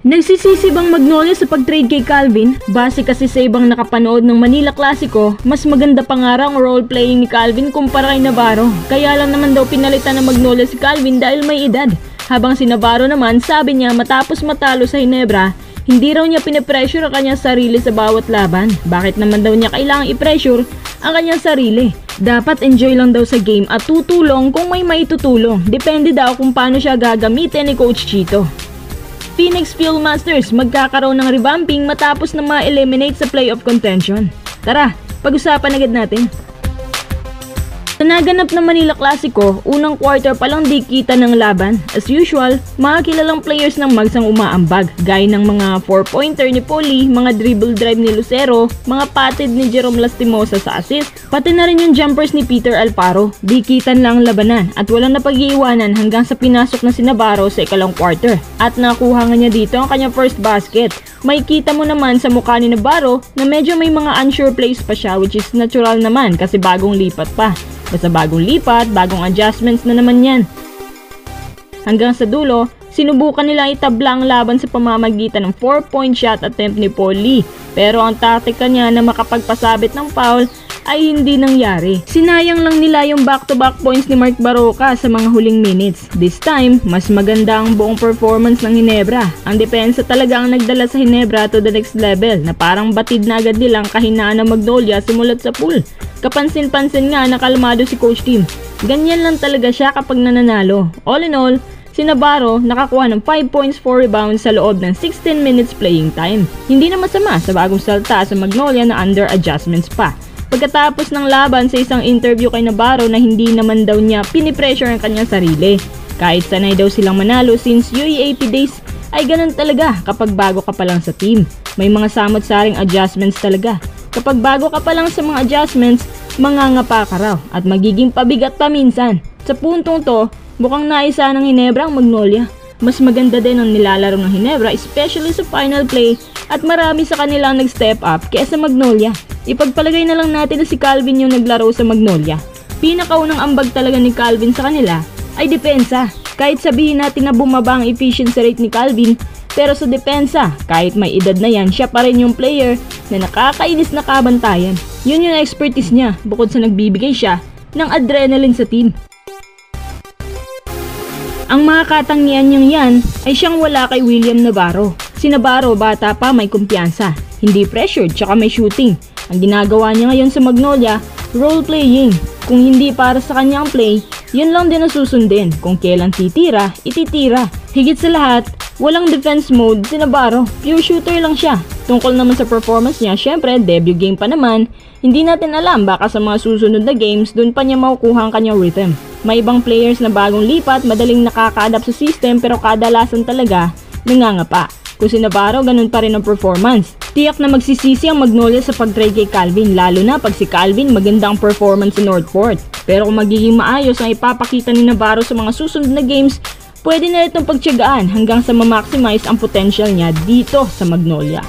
Nagsisisi bang Magnolia sa pag-trade kay Calvin? Base kasi sa ibang nakapanood ng Manila Clasico, mas maganda pa nga raw ang role-playing ni Calvin kumpara kay Navarro. Kaya lang naman daw pinalitan ng Magnolia si Calvin dahil may edad. Habang si Navarro naman, sabi niya matapos matalo sa Ginebra, hindi raw niya pinipressure ang kanyang sarili sa bawat laban. Bakit naman daw niya kailangang i-pressure ang kanyang sarili? Dapat enjoy lang daw sa game at tutulong kung may maitutulong. Depende daw kung paano siya gagamitin ni Coach Chito. Phoenix Fieldmasters magkakaroon ng revamping matapos na ma-eliminate sa playoff contention. Tara, pag-usapan agad natin. Sa naganap na Manila Clasico, unang quarter pa lang di kita ng laban. As usual, mga kilalang players ng Mags ang umaambag, gaya ng mga 4-pointer ni Poli, mga dribble drive ni Lucero, mga patid ni Jerome Lastimosa sa assist, pati na rin yung jumpers ni Peter Alfaro. Di kitan lang ang labanan at walang napag-iiwanan hanggang sa pinasok na si Navarro sa ikalawang quarter. At nakuha nga niya dito ang kanyang first basket. May kita mo naman sa mukha ni Navarro na medyo may mga unsure plays pa siya, which is natural naman kasi bagong lipat pa. Basta bagong lipat, bagong adjustments na naman yan. Hanggang sa dulo, sinubukan nila itabla ang laban sa pamamagitan ng 4-point shot attempt ni Paul Lee. Pero ang taktika niya na makapagpasabit ng foul ay hindi nangyari. Sinayang lang nila yung back-to-back points ni Mark Baroka sa mga huling minutes. This time, mas maganda ang buong performance ng Ginebra. Ang depensa talaga ang nagdala sa Ginebra to the next level na parang batid na agad nilang kahinaan ng Magnolia simulat sa pool. Kapansin-pansin nga na kalmado si Coach Tim. Ganyan lang talaga siya kapag nananalo. All in all, si Navarro nakakuha ng 5 points, 4 rebounds sa loob ng 16 minutes playing time. Hindi na masama sa bagong salta sa Magnolia na under adjustments pa. Pagkatapos ng laban sa isang interview kay Navarro na hindi naman daw niya pinipressure ang kanyang sarili. Kahit sanay daw silang manalo since UAAP days, ay ganun talaga kapag bago ka pa lang sa team. May mga samot-saring adjustments talaga. Kapag bago ka pa lang sa mga adjustments, mangangapa ka raw at magiging pabigat pa minsan. Sa puntong to, mukhang naisa ng Ginebra ang Magnolia. Mas maganda din ang nilalaro ng Ginebra, especially sa final play, at marami sa kanilang nag-step up kaysa Magnolia. Ipagpalagay na lang natin na si Calvin yung naglaro sa Magnolia. Pinakaunang ambag talaga ni Calvin sa kanila ay depensa. Kahit sabihin natin na bumaba ang efficiency rate ni Calvin, pero sa depensa, kahit may edad na yan, siya pa rin yung player na nakakainis na kabantayan. Yun yung expertise niya, bukod sa nagbibigay siya ng adrenaline sa team. Ang mga katangian niyang yan ay siyang wala kay William Navarro. Si Navarro bata pa, may kumpiyansa, hindi pressured, tsaka may shooting. Ang ginagawa niya ngayon sa Magnolia, role-playing. Kung hindi para sa kanyang play, yun lang din ang susundin. Kung kailan titira, ititira. Higit sa lahat, walang defense mode si Navarro. Pure shooter lang siya. Tungkol naman sa performance niya, syempre debut game pa naman. Hindi natin alam, baka sa mga susunod na games, dun pa niya makukuha ang kanyang rhythm. May ibang players na bagong lipat, madaling nakaka-adapt sa system, pero kadalasan talaga nangangapa. Kung si Navarro, ganun pa rin ang performance. Tiyak na magsisisi ang Magnolia sa pag-trade kay Calvin, lalo na pag si Calvin magandang performance sa Northport. Pero kung magiging maayos ang ipapakita ni Navarro sa mga susunod na games, pwede na itong pagtiyagaan hanggang sa ma-maximize ang potential niya dito sa Magnolia.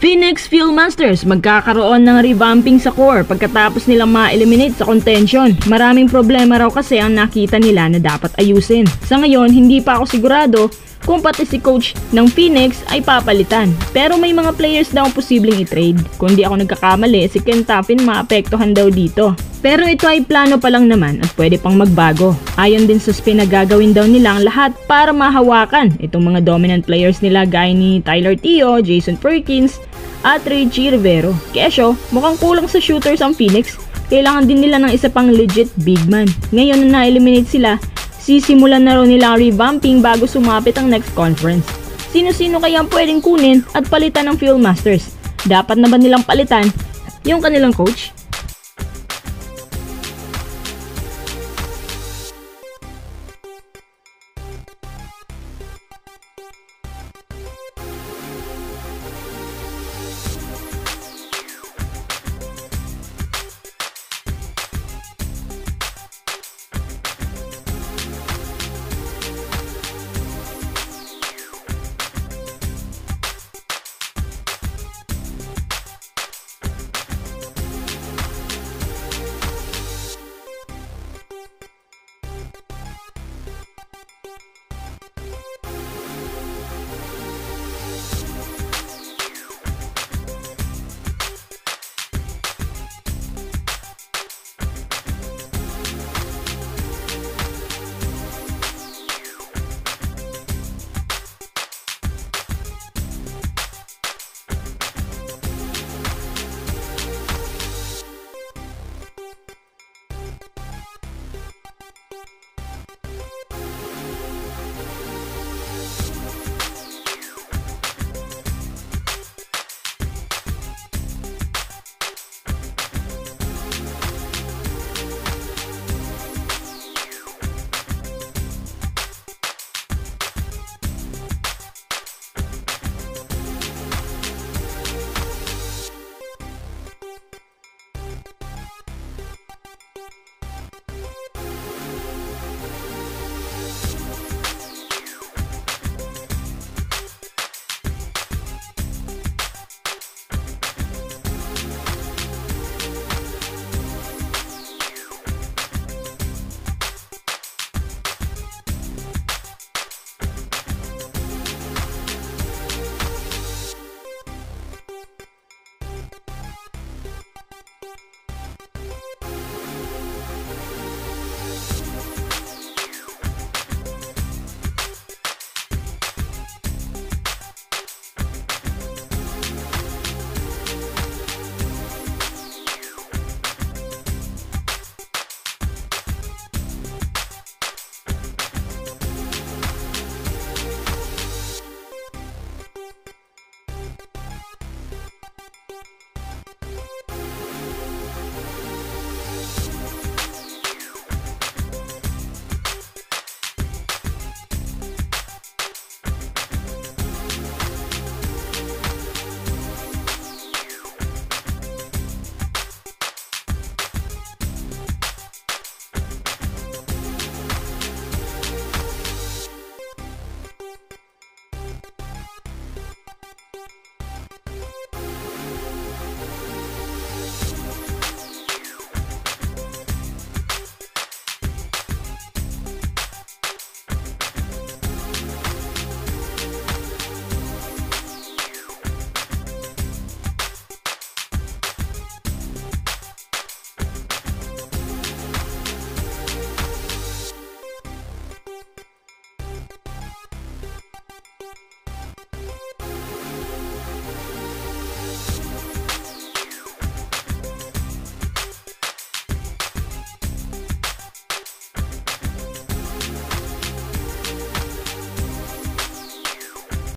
Phoenix Fieldmasters magkakaroon ng revamping sa core pagkatapos nilang ma-eliminate sa contention. Maraming problema raw kasi ang nakita nila na dapat ayusin. Sa ngayon, hindi pa ako sigurado kung pati si coach ng Phoenix ay papalitan. Pero may mga players daw posibleng i-trade. Kung di ako nagkakamali, si Ken Taffin maapektuhan daw dito. Pero ito ay plano pa lang naman at pwede pang magbago. Ayon din sa spin na gagawin daw nila ang lahat para mahawakan itong mga dominant players nila gaya ni Tyler Teo, Jason Perkins, at Richie Rivero. Kesyo, mukhang kulang sa shooters ang Phoenix. Kailangan din nila ng isa pang legit big man. Ngayon na na-eliminate sila, sisimulan na raw nila ang revamping bago sumapit ang next conference. Sino-sino kaya ang pwedeng kunin at palitan ng Fieldmasters? Dapat na ba nilang palitan yung kanilang coach?